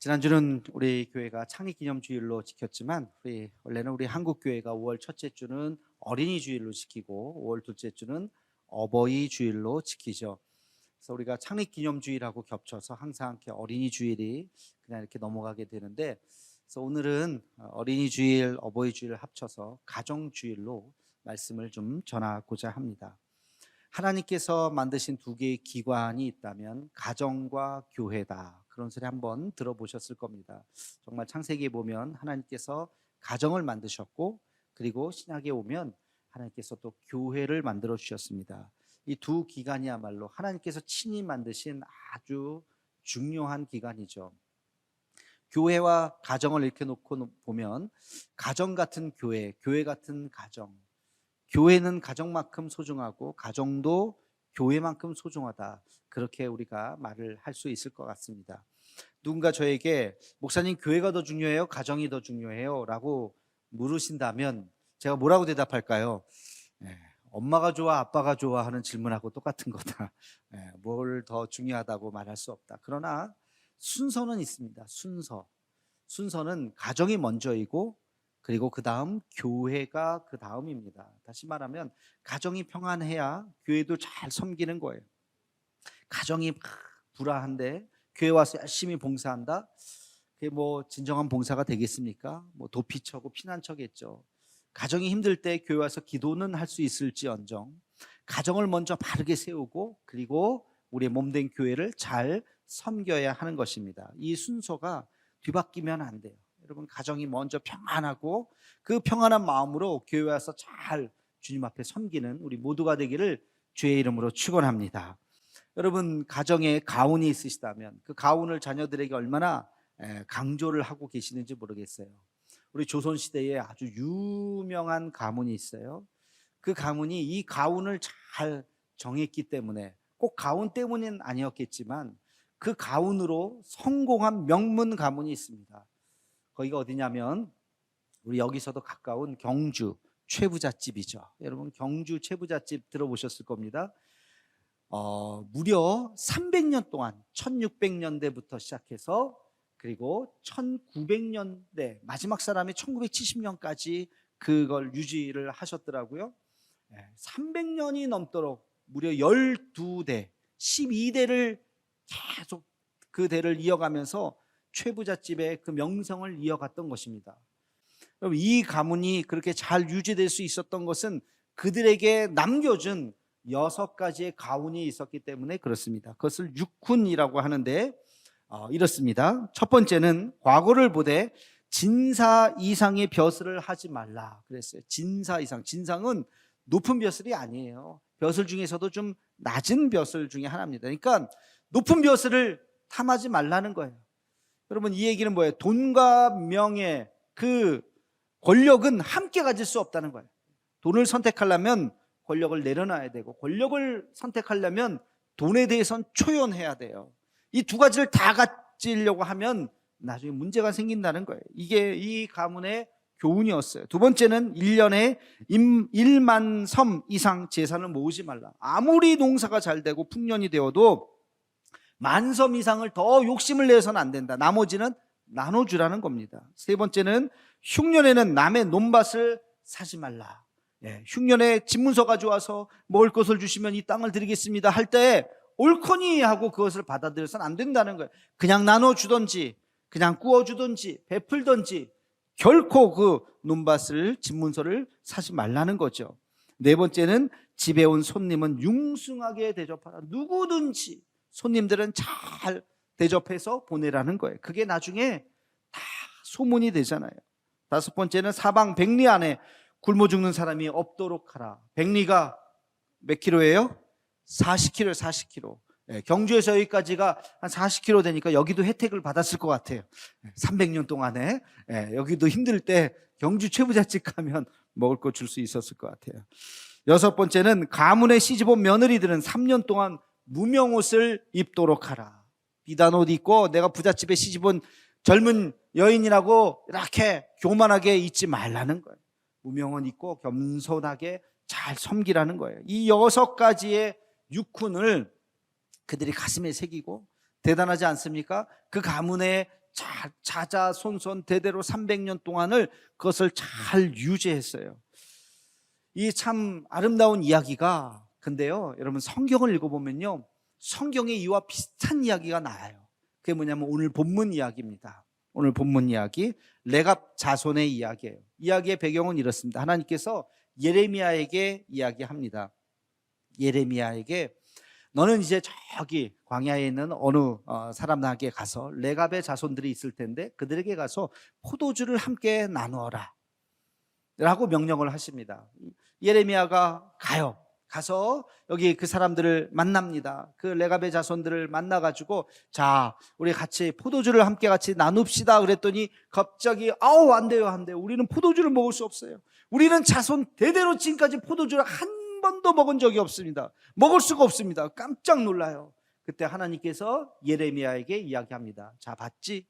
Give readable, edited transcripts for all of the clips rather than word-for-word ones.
지난주는 우리 교회가 창립기념주일로 지켰지만 원래는 우리 한국교회가 5월 첫째 주는 어린이주일로 지키고 5월 둘째 주는 어버이주일로 지키죠. 그래서 우리가 창립기념주일하고 겹쳐서 항상 이렇게 어린이주일이 그냥 이렇게 넘어가게 되는데, 그래서 오늘은 어린이주일, 어버이주일을 합쳐서 가정주일로 말씀을 좀 전하고자 합니다. 하나님께서 만드신 두 개의 기관이 있다면 가정과 교회다, 그런 소리 한번 들어보셨을 겁니다. 정말 창세기에 보면 하나님께서 가정을 만드셨고, 그리고 신약에 오면 하나님께서 또 교회를 만들어 주셨습니다. 이 두 기관이야말로 하나님께서 친히 만드신 아주 중요한 기관이죠. 교회와 가정을 이렇게 놓고 보면 가정 같은 교회, 교회 같은 가정, 교회는 가정만큼 소중하고 가정도 교회만큼 소중하다, 그렇게 우리가 말을 할 수 있을 것 같습니다. 누군가 저에게 목사님, 교회가 더 중요해요? 가정이 더 중요해요? 라고 물으신다면 제가 뭐라고 대답할까요? 엄마가 좋아, 아빠가 좋아 하는 질문하고 똑같은 거다. 뭘 더 중요하다고 말할 수 없다. 그러나 순서는 있습니다. 순서는 가정이 먼저이고, 그리고 그 다음 교회가 그 다음입니다. 다시 말하면 가정이 평안해야 교회도 잘 섬기는 거예요. 가정이 불화한데 교회 와서 열심히 봉사한다? 그게 뭐 진정한 봉사가 되겠습니까? 뭐 도피처고 피난처겠죠. 가정이 힘들 때 교회 와서 기도는 할 수 있을지언정 가정을 먼저 바르게 세우고, 그리고 우리의 몸된 교회를 잘 섬겨야 하는 것입니다. 이 순서가 뒤바뀌면 안 돼요. 여러분, 가정이 먼저 평안하고 그 평안한 마음으로 교회 와서 잘 주님 앞에 섬기는 우리 모두가 되기를 주의 이름으로 축원합니다. 여러분, 가정에 가훈이 있으시다면 그 가훈을 자녀들에게 얼마나 강조를 하고 계시는지 모르겠어요. 우리 조선시대에 아주 유명한 가문이 있어요. 그 가문이 이 가훈을 잘 정했기 때문에, 꼭 가훈 때문은 아니었겠지만 그 가훈으로 성공한 명문 가문이 있습니다. 거기가 어디냐면 우리 여기서도 가까운 경주 최부잣집이죠. 여러분, 경주 최부잣집 들어보셨을 겁니다. 무려 300년 동안 1600년대부터 시작해서 그리고 1900년대 마지막 사람이 1970년까지 그걸 유지를 하셨더라고요. 300년이 넘도록 무려 12대 12대를 계속 그 대를 이어가면서 최부잣집의 그 명성을 이어갔던 것입니다. 이 가문이 그렇게 잘 유지될 수 있었던 것은 그들에게 남겨준 6가지의 가훈이 있었기 때문에 그렇습니다. 그것을 육훈이라고 하는데 이렇습니다. 첫 번째는 과거를 보되 진사 이상의 벼슬을 하지 말라 그랬어요. 진사 이상, 진상은 높은 벼슬이 아니에요. 벼슬 중에서도 좀 낮은 벼슬 중에 하나입니다. 그러니까 높은 벼슬을 탐하지 말라는 거예요. 여러분, 이 얘기는 뭐예요? 돈과 명예, 그 권력은 함께 가질 수 없다는 거예요. 돈을 선택하려면 권력을 내려놔야 되고, 권력을 선택하려면 돈에 대해서는 초연해야 돼요. 이 두 가지를 다 가지려고 하면 나중에 문제가 생긴다는 거예요. 이게 이 가문의 교훈이었어요. 두 번째는 1년에 1만 섬 이상 재산을 모으지 말라. 아무리 농사가 잘 되고 풍년이 되어도 만섬 이상을 더 욕심을 내서는 안 된다. 나머지는 나눠주라는 겁니다. 세 번째는 흉년에는 남의 논밭을 사지 말라. 흉년에 집문서 가져와서 먹을 것을 주시면 이 땅을 드리겠습니다 할 때 옳거니 하고 그것을 받아들여서는 안 된다는 거예요. 그냥 나눠주든지 그냥 구워주든지 베풀든지 결코 그 논밭을, 집문서를 사지 말라는 거죠. 네 번째는 집에 온 손님은 융숭하게 대접하라. 누구든지 손님들은 잘 대접해서 보내라는 거예요. 그게 나중에 다 소문이 되잖아요. 다섯 번째는 사방 백리 안에 굶어 죽는 사람이 없도록 하라. 백리가 몇 킬로예요? 40킬로, 40킬로. 경주에서 여기까지가 한 40킬로 되니까 여기도 혜택을 받았을 것 같아요. 300년 동안에 여기도 힘들 때 경주 최부잣집 가면 먹을 거 줄 수 있었을 것 같아요. 여섯 번째는 가문에 시집온 며느리들은 3년 동안 무명옷을 입도록 하라. 비단 옷 입고 내가 부잣집에 시집온 젊은 여인이라고 이렇게 교만하게 있지 말라는 거예요. 무명옷 입고 겸손하게 잘 섬기라는 거예요. 이 6가지의 육훈을 그들이 가슴에 새기고, 대단하지 않습니까? 그 가문의 자자손손 대대로 300년 동안을 그것을 잘 유지했어요. 이 참 아름다운 이야기가, 근데요 여러분 성경을 읽어보면요 성경의 이와 비슷한 이야기가 나와요. 그게 뭐냐면 오늘 본문 이야기입니다. 오늘 본문 이야기, 레갑 자손의 이야기예요. 이야기의 배경은 이렇습니다. 하나님께서 예레미야에게 이야기합니다. 예레미야에게 너는 이제 저기 광야에 있는 어느 사람에게 가서 레갑의 자손들이 있을 텐데 그들에게 가서 포도주를 함께 나누어라 라고 명령을 하십니다. 예레미야가 가서 여기 그 사람들을 만납니다. 그 레갑의 자손들을 만나가지고 자 우리 같이 포도주를 함께 같이 나눕시다 그랬더니 갑자기 안 돼요. 우리는 포도주를 먹을 수 없어요. 우리는 자손 대대로 지금까지 포도주를 한 번도 먹은 적이 없습니다. 먹을 수가 없습니다. 깜짝 놀라요. 그때 하나님께서 예레미야에게 이야기합니다. 자 봤지?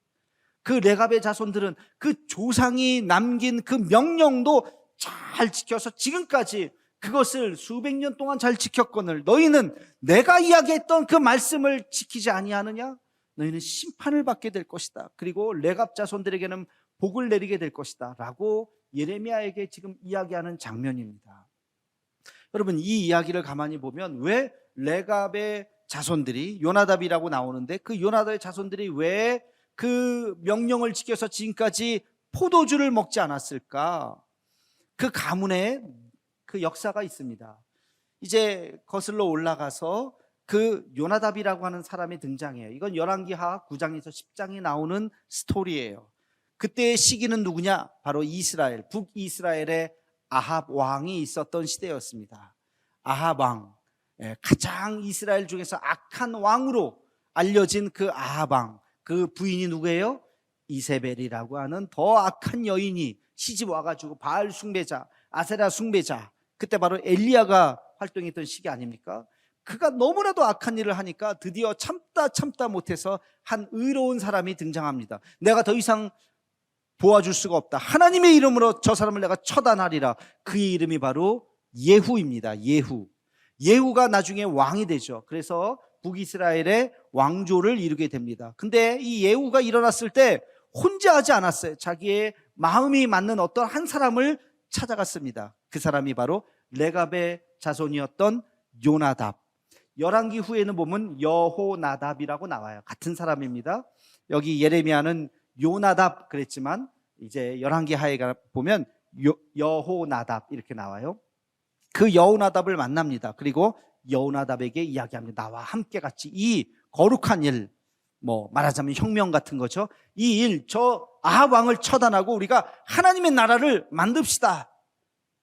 그 레갑의 자손들은 그 조상이 남긴 그 명령도 잘 지켜서 지금까지 그것을 수백 년 동안 잘 지켰거늘 너희는 내가 이야기했던 그 말씀을 지키지 아니하느냐? 너희는 심판을 받게 될 것이다. 그리고 레갑 자손들에게는 복을 내리게 될 것이다 라고 예레미야에게 지금 이야기하는 장면입니다. 여러분 이 이야기를 가만히 보면 왜 레갑의 자손들이, 요나답이라고 나오는데 그 요나답의 자손들이 왜 그 명령을 지켜서 지금까지 포도주를 먹지 않았을까? 그 가문에 그 역사가 있습니다. 이제 거슬러 올라가서 그 요나답이라고 하는 사람이 등장해요. 이건 열왕기하 9장에서 10장에 나오는 스토리예요. 그때의 시기는 누구냐? 바로 이스라엘, 북이스라엘의 아합 왕이 있었던 시대였습니다. 아합 왕, 가장 이스라엘 중에서 악한 왕으로 알려진 그 아합 왕, 그 부인이 누구예요? 이세벨이라고 하는 더 악한 여인이 시집 와가지고 바알 숭배자, 아세라 숭배자, 그때 바로 엘리야가 활동했던 시기 아닙니까? 그가 너무나도 악한 일을 하니까 드디어 참다 못해서 한 의로운 사람이 등장합니다. 내가 더 이상 도와줄 수가 없다. 하나님의 이름으로 저 사람을 내가 처단하리라. 그의 이름이 바로 예후입니다. 예후가 나중에 왕이 되죠. 그래서 북이스라엘의 왕조를 이루게 됩니다. 근데 이 예후가 일어났을 때 혼자 하지 않았어요. 자기의 마음이 맞는 어떤 한 사람을 찾아갔습니다. 그 사람이 바로 레갑의 자손이었던 요나답. 열왕기 후에는 보면 여호나답이라고 나와요. 같은 사람입니다. 여기 예레미야는 요나답 그랬지만 이제 열왕기 하에 보면 여호나답 이렇게 나와요. 그 여호나답을 만납니다. 그리고 여호나답에게 이야기합니다. 나와 함께 같이 이 거룩한 일, 말하자면 혁명 같은 거죠. 이 일, 저 아합 왕을 처단하고 우리가 하나님의 나라를 만듭시다.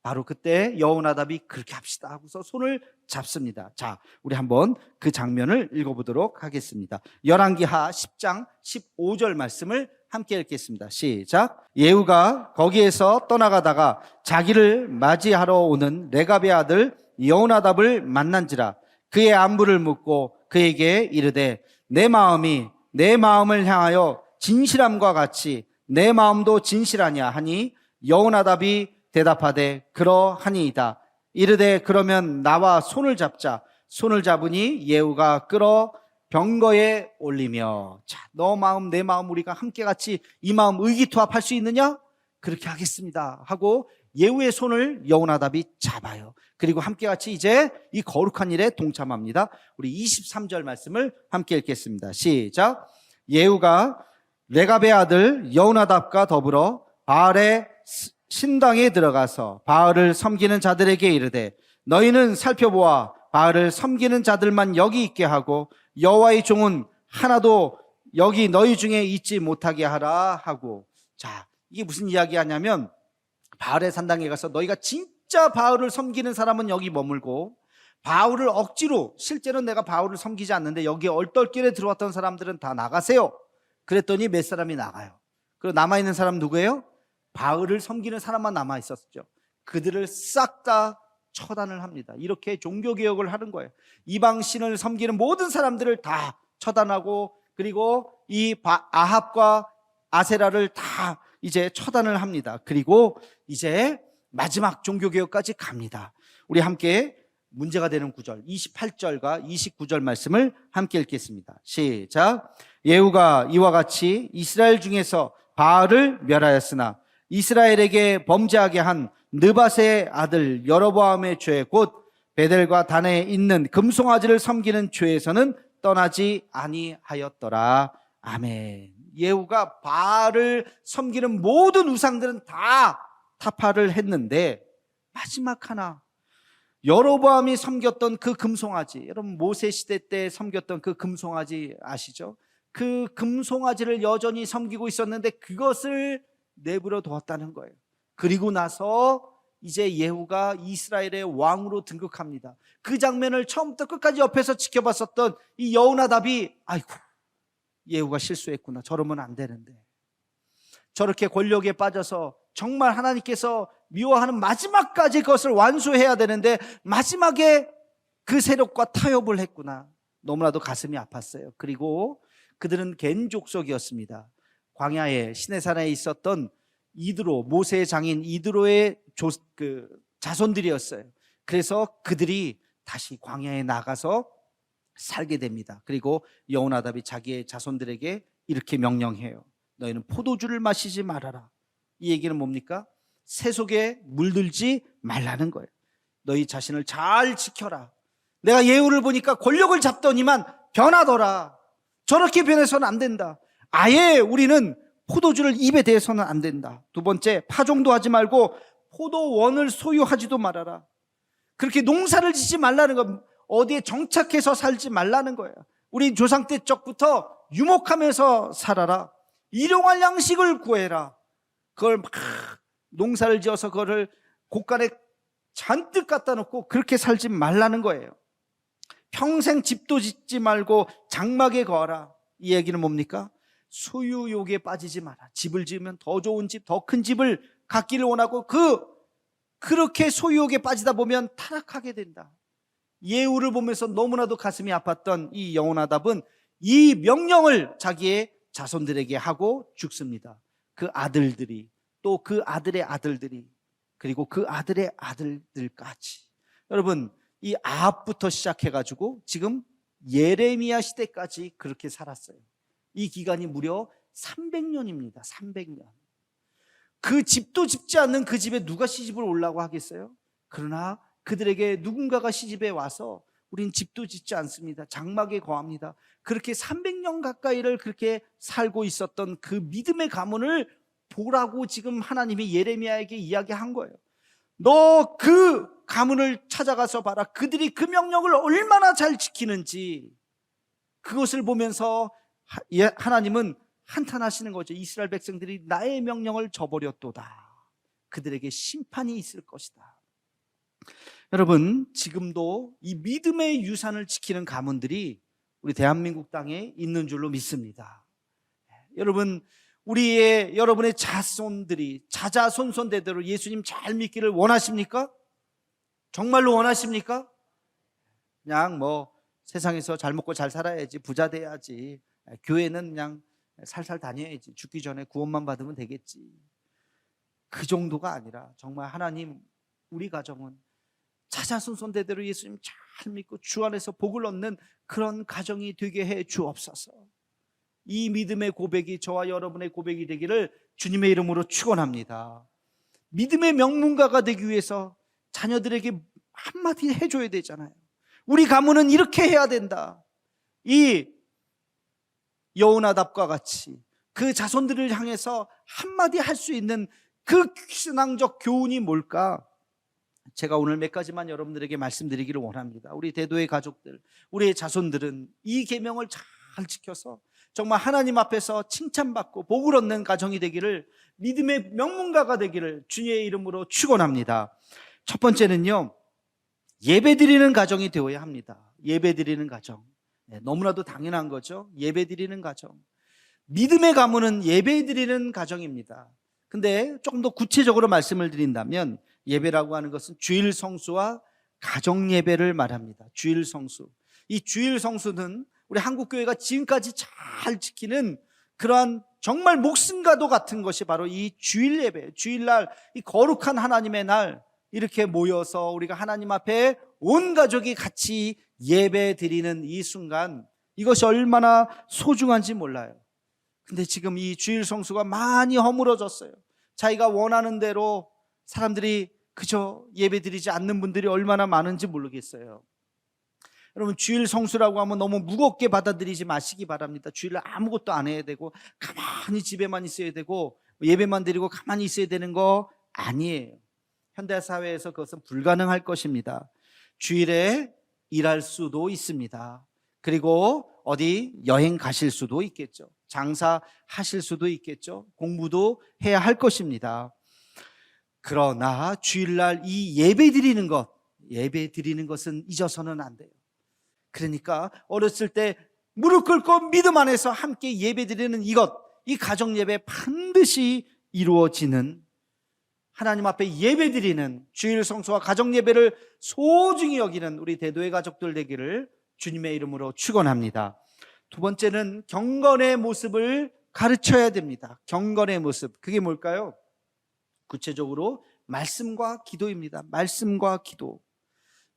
바로 그때 여호나답이 그렇게 합시다 하고서 손을 잡습니다. 자, 우리 한번 그 장면을 읽어보도록 하겠습니다. 열왕기하 10장 15절 말씀을 함께 읽겠습니다. 시작. 예후가 거기에서 떠나가다가 자기를 맞이하러 오는 레갑의 아들 여호나답을 만난지라. 그의 안부를 묻고 그에게 이르되 내 마음이 내 마음을 향하여 진실함과 같이 내 마음도 진실하냐 하니 여호나답이 대답하되 그러하니이다. 이르되 그러면 나와 손을 잡자. 손을 잡으니 예후가 끌어 병거에 올리며 자, 너 마음 내 마음 우리가 함께 같이 이 마음 의기투합할 수 있느냐? 그렇게 하겠습니다 하고 예후의 손을 여호나답이 잡아요. 그리고 함께 같이 이제 이 거룩한 일에 동참합니다. 우리 23절 말씀을 함께 읽겠습니다. 시작. 예후가 레갑의 아들 여호나답과 더불어 바알의 신당에 들어가서 바알을 섬기는 자들에게 이르되 너희는 살펴보아 바알을 섬기는 자들만 여기 있게 하고 여호와의 종은 하나도 여기 너희 중에 있지 못하게 하라 하고. 자, 이게 무슨 이야기 하냐면 바알의 산당에 가서 너희가 진짜 바알을 섬기는 사람은 여기 머물고 바알을 억지로 실제로 내가 바알을 섬기지 않는데 여기 얼떨결에 들어왔던 사람들은 다 나가세요. 그랬더니 몇 사람이 나가요. 그리고 남아있는 사람 누구예요? 바알을 섬기는 사람만 남아있었죠. 그들을 싹 다 처단을 합니다. 이렇게 종교개혁을 하는 거예요. 이방 신을 섬기는 모든 사람들을 다 처단하고 그리고 이 아합과 아세라를 다 이제 처단을 합니다. 그리고 이제 마지막 종교개혁까지 갑니다. 우리 함께 문제가 되는 구절 28절과 29절 말씀을 함께 읽겠습니다. 시작. 예후가 이와 같이 이스라엘 중에서 바알을 멸하였으나 이스라엘에게 범죄하게 한 느밧의 아들 여로보암의 죄 곧 베델과 단에 있는 금송아지를 섬기는 죄에서는 떠나지 아니하였더라. 아멘. 예후가 바알을 섬기는 모든 우상들은 다 타파를 했는데 마지막 하나, 여로보암이 섬겼던 그 금송아지, 여러분 모세 시대 때 섬겼던 그 금송아지 아시죠? 그 금송아지를 여전히 섬기고 있었는데 그것을 내버려 두었다는 거예요. 그리고 나서 이제 예후가 이스라엘의 왕으로 등극합니다. 그 장면을 처음부터 끝까지 옆에서 지켜봤었던 이 여호나답이 아이고, 예후가 실수했구나, 저러면 안 되는데, 저렇게 권력에 빠져서 정말 하나님께서 미워하는 마지막까지 그것을 완수해야 되는데 마지막에 그 세력과 타협을 했구나, 너무나도 가슴이 아팠어요. 그리고 그들은 겐 족속이었습니다. 광야에 시내산에 있었던 이드로, 모세의 장인 이드로의 자손들이었어요. 그래서 그들이 다시 광야에 나가서 살게 됩니다. 그리고 여호나답이 자기의 자손들에게 이렇게 명령해요. 너희는 포도주를 마시지 말아라. 이 얘기는 뭡니까? 세속에 물들지 말라는 거예요. 너희 자신을 잘 지켜라. 내가 예후를 보니까 권력을 잡더니만 변하더라. 저렇게 변해서는 안 된다. 아예 우리는 포도주를 입에 대해서는 안 된다. 두 번째, 파종도 하지 말고 포도원을 소유하지도 말아라. 그렇게 농사를 짓지 말라는 거, 어디에 정착해서 살지 말라는 거예요. 우리 조상 때 적부터 유목하면서 살아라. 일용할 양식을 구해라. 그걸 막 농사를 지어서 그거를 곳간에 잔뜩 갖다 놓고 그렇게 살지 말라는 거예요. 평생 집도 짓지 말고 장막에 거하라. 이 얘기는 뭡니까? 소유욕에 빠지지 마라. 집을 지으면 더 좋은 집, 더 큰 집을 갖기를 원하고 그렇게 소유욕에 빠지다 보면 타락하게 된다. 예후를 보면서 너무나도 가슴이 아팠던 이 여호나답은 이 명령을 자기의 자손들에게 하고 죽습니다. 그 아들들이, 또 그 아들의 아들들이, 그리고 그 아들의 아들들까지. 여러분, 이 아합부터 시작해가지고 지금 예레미야 시대까지 그렇게 살았어요. 이 기간이 무려 300년입니다. 300년. 그 집도 짓지 않는 그 집에 누가 시집을 오려고 하겠어요? 그러나 그들에게 누군가가 시집에 와서 우린 집도 짓지 않습니다. 장막에 거합니다. 그렇게 300년 가까이를 그렇게 살고 있었던 그 믿음의 가문을 보라고 지금 하나님이 예레미야에게 이야기한 거예요. 너 그 가문을 찾아가서 봐라. 그들이 그 명령을 얼마나 잘 지키는지. 그것을 보면서 하나님은 한탄하시는 거죠. 이스라엘 백성들이 나의 명령을 저버렸도다. 그들에게 심판이 있을 것이다. 여러분, 지금도 이 믿음의 유산을 지키는 가문들이 우리 대한민국 땅에 있는 줄로 믿습니다. 여러분, 여러분의 자손들이 자자손손대대로 예수님 잘 믿기를 원하십니까? 정말로 원하십니까? 그냥 세상에서 잘 먹고 잘 살아야지, 부자 돼야지, 교회는 그냥 살살 다녀야지, 죽기 전에 구원만 받으면 되겠지, 그 정도가 아니라 정말 하나님, 우리 가정은 자자손손대대로 예수님 잘 믿고 주 안에서 복을 얻는 그런 가정이 되게 해 주옵소서. 이 믿음의 고백이 저와 여러분의 고백이 되기를 주님의 이름으로 축원합니다. 믿음의 명문가가 되기 위해서 자녀들에게 한마디 해줘야 되잖아요. 우리 가문은 이렇게 해야 된다. 이 여호나답과 같이 그 자손들을 향해서 한마디 할 수 있는 그 신앙적 교훈이 뭘까? 제가 오늘 몇 가지만 여러분들에게 말씀드리기를 원합니다. 우리 대도의 가족들, 우리의 자손들은 이 계명을 잘 지켜서 정말 하나님 앞에서 칭찬받고 복을 얻는 가정이 되기를, 믿음의 명문가가 되기를 주님의 이름으로 축원합니다. 첫 번째는요, 예배드리는 가정이 되어야 합니다. 예배드리는 가정, 너무나도 당연한 거죠. 예배드리는 가정, 믿음의 가문은 예배드리는 가정입니다. 근데 조금 더 구체적으로 말씀을 드린다면, 예배라고 하는 것은 주일 성수와 가정 예배를 말합니다. 주일 성수. 이 주일 성수는 우리 한국교회가 지금까지 잘 지키는 그러한 정말 목숨과도 같은 것이 바로 이 주일 예배, 주일날, 이 거룩한 하나님의 날, 이렇게 모여서 우리가 하나님 앞에 온 가족이 같이 예배 드리는 이 순간, 이것이 얼마나 소중한지 몰라요. 근데 지금 이 주일 성수가 많이 허물어졌어요. 자기가 원하는 대로 사람들이 그저 예배 드리지 않는 분들이 얼마나 많은지 모르겠어요. 여러분, 주일 성수라고 하면 너무 무겁게 받아들이지 마시기 바랍니다. 주일날 아무것도 안 해야 되고 가만히 집에만 있어야 되고 예배만 드리고 가만히 있어야 되는 거 아니에요. 현대사회에서 그것은 불가능할 것입니다. 주일에 일할 수도 있습니다. 그리고 어디 여행 가실 수도 있겠죠. 장사하실 수도 있겠죠. 공부도 해야 할 것입니다. 그러나 주일날 이 예배 드리는 것은 잊어서는 안 돼요. 그러니까 어렸을 때 무릎 꿇고 믿음 안에서 함께 예배 드리는 이 가정 예배 반드시 이루어지는, 하나님 앞에 예배 드리는 주일 성수와 가정 예배를 소중히 여기는 우리 대도의 가족들 되기를 주님의 이름으로 축원합니다. 두 번째는 경건의 모습을 가르쳐야 됩니다. 경건의 모습, 그게 뭘까요? 구체적으로 말씀과 기도입니다. 말씀과 기도.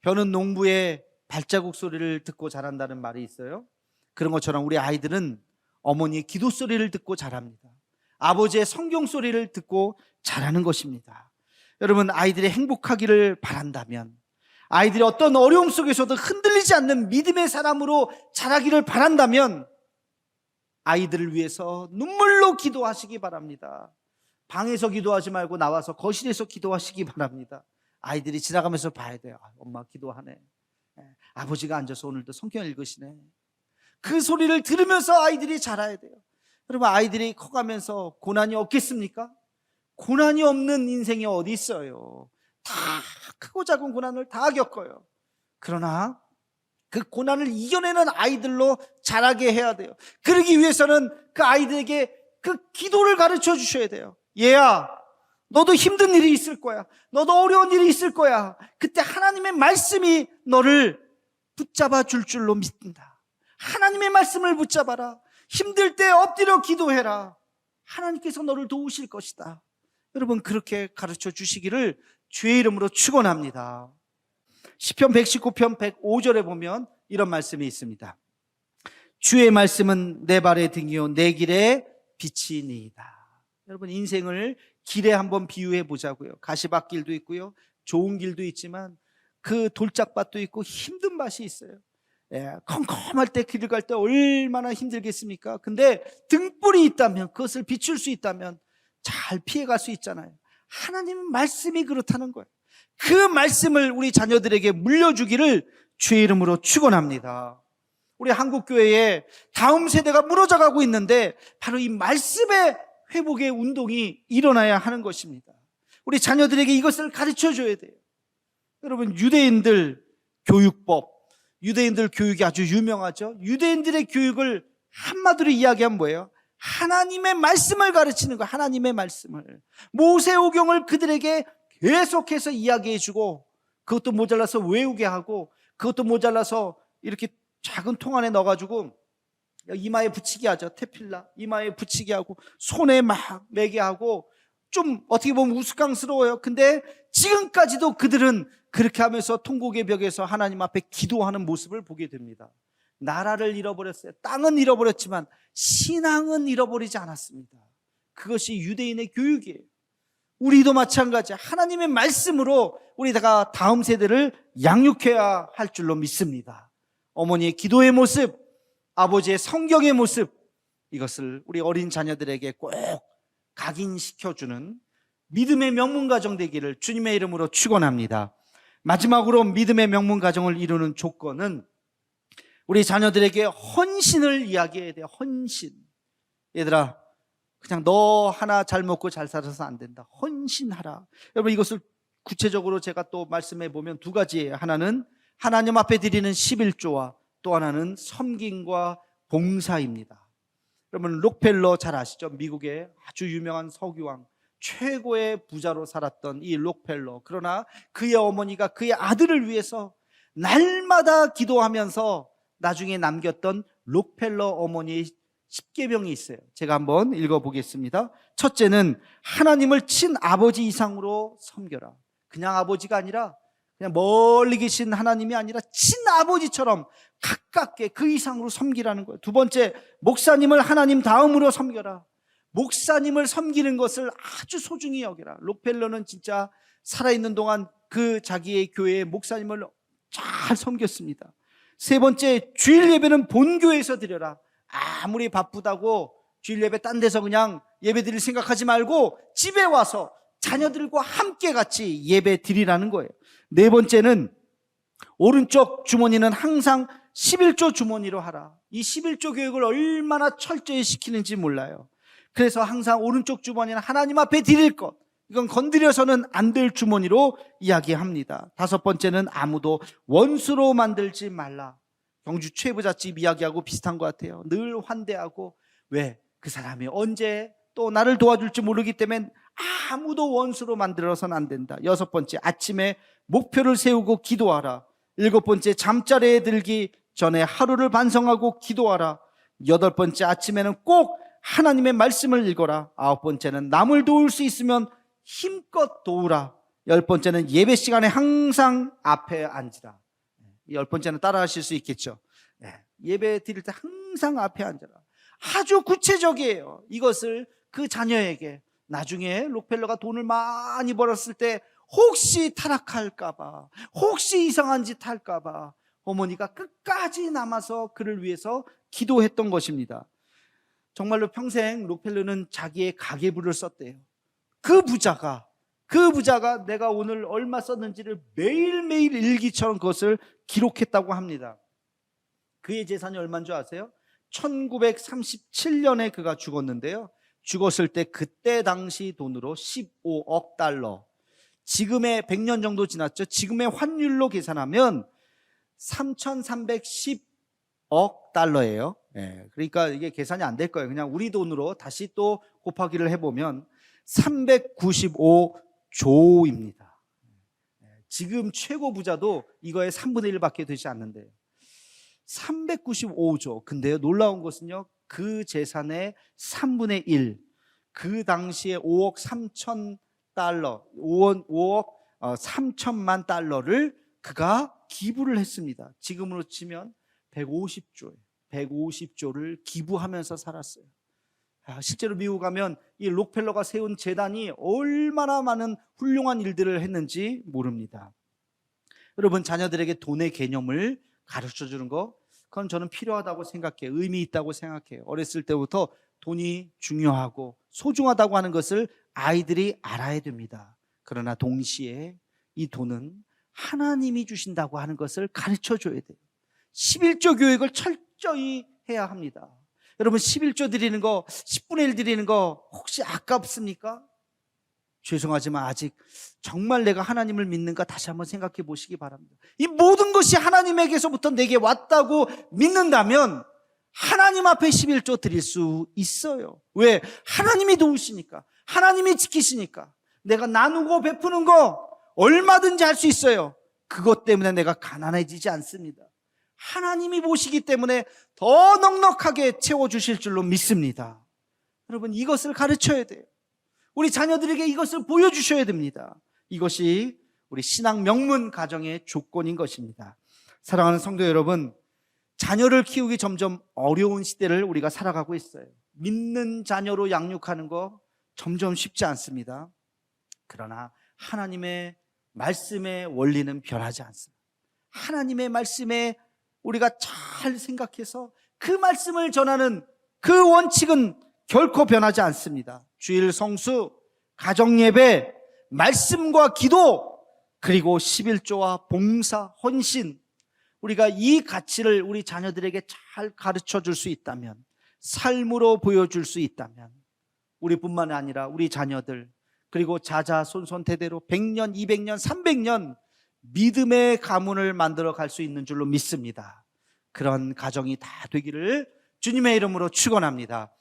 벼는 농부의 발자국 소리를 듣고 자란다는 말이 있어요. 그런 것처럼 우리 아이들은 어머니의 기도 소리를 듣고 자랍니다. 아버지의 성경 소리를 듣고 자라는 것입니다. 여러분, 아이들이 행복하기를 바란다면, 아이들이 어떤 어려움 속에서도 흔들리지 않는 믿음의 사람으로 자라기를 바란다면 아이들을 위해서 눈물로 기도하시기 바랍니다. 방에서 기도하지 말고 나와서 거실에서 기도하시기 바랍니다. 아이들이 지나가면서 봐야 돼요. 엄마 기도하네. 아버지가 앉아서 오늘도 성경 읽으시네. 그 소리를 들으면서 아이들이 자라야 돼요. 여러분, 아이들이 커가면서 고난이 없겠습니까? 고난이 없는 인생이 어디 있어요? 다 크고 작은 고난을 다 겪어요. 그러나 그 고난을 이겨내는 아이들로 자라게 해야 돼요. 그러기 위해서는 그 아이들에게 그 기도를 가르쳐 주셔야 돼요. 얘야, 너도 힘든 일이 있을 거야. 너도 어려운 일이 있을 거야. 그때 하나님의 말씀이 너를 붙잡아 줄 줄로 믿는다. 하나님의 말씀을 붙잡아라. 힘들 때 엎드려 기도해라. 하나님께서 너를 도우실 것이다. 여러분, 그렇게 가르쳐 주시기를 주의 이름으로 축원합니다. 시편 119편 105절에 보면 이런 말씀이 있습니다. 주의 말씀은 내 발의 등이요 내 길의 빛이니이다. 여러분, 인생을 길에 한번 비유해 보자고요. 가시밭길도 있고요, 좋은 길도 있지만 그 돌짝밭도 있고 힘든 밭이 있어요. 컴컴할 때 길을 갈 때 얼마나 힘들겠습니까? 근데 등불이 있다면, 그것을 비출 수 있다면 잘 피해갈 수 있잖아요. 하나님 말씀이 그렇다는 거예요. 그 말씀을 우리 자녀들에게 물려주기를 주의 이름으로 축원합니다. 우리 한국교회에 다음 세대가 무너져가고 있는데 바로 이 말씀의 회복의 운동이 일어나야 하는 것입니다. 우리 자녀들에게 이것을 가르쳐줘야 돼요. 여러분, 유대인들 교육법, 유대인들 교육이 아주 유명하죠. 유대인들의 교육을 한마디로 이야기하면 뭐예요? 하나님의 말씀을 가르치는 거예요. 하나님의 말씀을. 모세오경을 그들에게 계속해서 이야기해주고, 그것도 모자라서 외우게 하고, 그것도 모자라서 이렇게 작은 통 안에 넣어가지고 이마에 붙이게 하죠. 테필라 이마에 붙이게 하고 손에 막 매게 하고, 좀 어떻게 보면 우스꽝스러워요. 근데 지금까지도 그들은 그렇게 하면서 통곡의 벽에서 하나님 앞에 기도하는 모습을 보게 됩니다. 나라를 잃어버렸어요. 땅은 잃어버렸지만 신앙은 잃어버리지 않았습니다. 그것이 유대인의 교육이에요. 우리도 마찬가지, 하나님의 말씀으로 우리가 다음 세대를 양육해야 할 줄로 믿습니다. 어머니의 기도의 모습, 아버지의 성경의 모습, 이것을 우리 어린 자녀들에게 꼭 각인시켜주는 믿음의 명문가정 되기를 주님의 이름으로 축원합니다. 마지막으로 믿음의 명문가정을 이루는 조건은 우리 자녀들에게 헌신을 이야기해야 돼요. 헌신. 얘들아, 그냥 너 하나 잘 먹고 잘 살아서 안 된다. 헌신하라. 여러분, 이것을 구체적으로 제가 또 말씀해 보면 두 가지예요. 하나는 하나님 앞에 드리는 11조와 또 하나는 섬김과 봉사입니다. 여러분, 록펠러 잘 아시죠? 미국의 아주 유명한 석유왕, 최고의 부자로 살았던 이 록펠러. 그러나 그의 어머니가 그의 아들을 위해서 날마다 기도하면서 나중에 남겼던 록펠러 어머니의 10계명이 있어요. 제가 한번 읽어보겠습니다. 첫째는 하나님을 친아버지 이상으로 섬겨라. 그냥 아버지가 아니라 그냥 멀리 계신 하나님이 아니라 친아버지처럼 가깝게 그 이상으로 섬기라는 거예요. 두 번째, 목사님을 하나님 다음으로 섬겨라. 목사님을 섬기는 것을 아주 소중히 여겨라. 록펠러는 진짜 살아있는 동안 그 자기의 교회의 목사님을 잘 섬겼습니다. 세 번째, 주일 예배는 본교회에서 드려라. 아무리 바쁘다고 주일 예배 딴 데서 그냥 예배 드릴 생각하지 말고 집에 와서 자녀들과 함께 같이 예배 드리라는 거예요. 네 번째는 오른쪽 주머니는 항상 11조 주머니로 하라. 이 11조 교육을 얼마나 철저히 시키는지 몰라요. 그래서 항상 오른쪽 주머니는 하나님 앞에 드릴 것, 이건 건드려서는 안 될 주머니로 이야기합니다. 다섯 번째는 아무도 원수로 만들지 말라. 경주 최부잣집 이야기하고 비슷한 것 같아요. 늘 환대하고, 왜? 그 사람이 언제 또 나를 도와줄지 모르기 때문에 아무도 원수로 만들어서는 안 된다. 여섯 번째, 아침에 목표를 세우고 기도하라. 일곱 번째, 잠자리에 들기 전에 하루를 반성하고 기도하라. 여덟 번째, 아침에는 꼭 하나님의 말씀을 읽어라. 아홉 번째는 남을 도울 수 있으면 힘껏 도우라. 열 번째는 예배 시간에 항상 앞에 앉으라. 이 열 번째는 따라하실 수 있겠죠. 예배 드릴 때 항상 앞에 앉아라. 아주 구체적이에요. 이것을 그 자녀에게, 나중에 록펠러가 돈을 많이 벌었을 때 혹시 타락할까봐, 혹시 이상한 짓 할까봐 어머니가 끝까지 남아서 그를 위해서 기도했던 것입니다. 정말로 평생 록펠러는 자기의 가계부를 썼대요. 그 부자가 내가 오늘 얼마 썼는지를 매일매일 일기처럼 그것을 기록했다고 합니다. 그의 재산이 얼마인 줄 아세요? 1937년에 그가 죽었는데요. 죽었을 때 그때 당시 돈으로 15억 달러. 지금의 100년 정도 지났죠. 지금의 환율로 계산하면 3,310억 달러예요. 그러니까 이게 계산이 안 될 거예요. 그냥 우리 돈으로 다시 또 곱하기를 해보면 395조입니다. 지금 최고 부자도 이거의 3분의 1밖에 되지 않는데요. 395조. 근데요, 놀라운 것은요, 그 재산의 3분의 1, 그 당시에 5억 3천 달러, 5억 3천만 달러를 그가 기부를 했습니다. 지금으로 치면 150조예요. 150조를 기부하면서 살았어요. 실제로 미국 가면 이 록펠러가 세운 재단이 얼마나 많은 훌륭한 일들을 했는지 모릅니다. 여러분, 자녀들에게 돈의 개념을 가르쳐주는 거, 그건 저는 필요하다고 생각해요. 의미 있다고 생각해요. 어렸을 때부터 돈이 중요하고 소중하다고 하는 것을 아이들이 알아야 됩니다. 그러나 동시에 이 돈은 하나님이 주신다고 하는 것을 가르쳐줘야 돼요. 11조 교육을 철저히 해야 합니다. 여러분, 11조 드리는 거, 10분의 1 드리는 거 혹시 아깝습니까? 죄송하지만 아직 정말 내가 하나님을 믿는가 다시 한번 생각해 보시기 바랍니다. 이 모든 것이 하나님에게서부터 내게 왔다고 믿는다면 하나님 앞에 11조 드릴 수 있어요. 왜? 하나님이 도우시니까, 하나님이 지키시니까. 내가 나누고 베푸는 거 얼마든지 할 수 있어요. 그것 때문에 내가 가난해지지 않습니다. 하나님이 보시기 때문에 더 넉넉하게 채워주실 줄로 믿습니다. 여러분, 이것을 가르쳐야 돼요. 우리 자녀들에게 이것을 보여주셔야 됩니다. 이것이 우리 신앙 명문 가정의 조건인 것입니다. 사랑하는 성도 여러분, 자녀를 키우기 점점 어려운 시대를 우리가 살아가고 있어요. 믿는 자녀로 양육하는 거 점점 쉽지 않습니다. 그러나 하나님의 말씀의 원리는 변하지 않습니다. 하나님의 말씀에 우리가 잘 생각해서 그 말씀을 전하는 그 원칙은 결코 변하지 않습니다. 주일 성수, 가정예배, 말씀과 기도, 그리고 11조와 봉사, 헌신, 우리가 이 가치를 우리 자녀들에게 잘 가르쳐 줄 수 있다면, 삶으로 보여줄 수 있다면, 우리뿐만 아니라 우리 자녀들, 그리고 자자손손대대로 100년, 200년, 300년 믿음의 가문을 만들어 갈 수 있는 줄로 믿습니다. 그런 가정이 다 되기를 주님의 이름으로 축원합니다.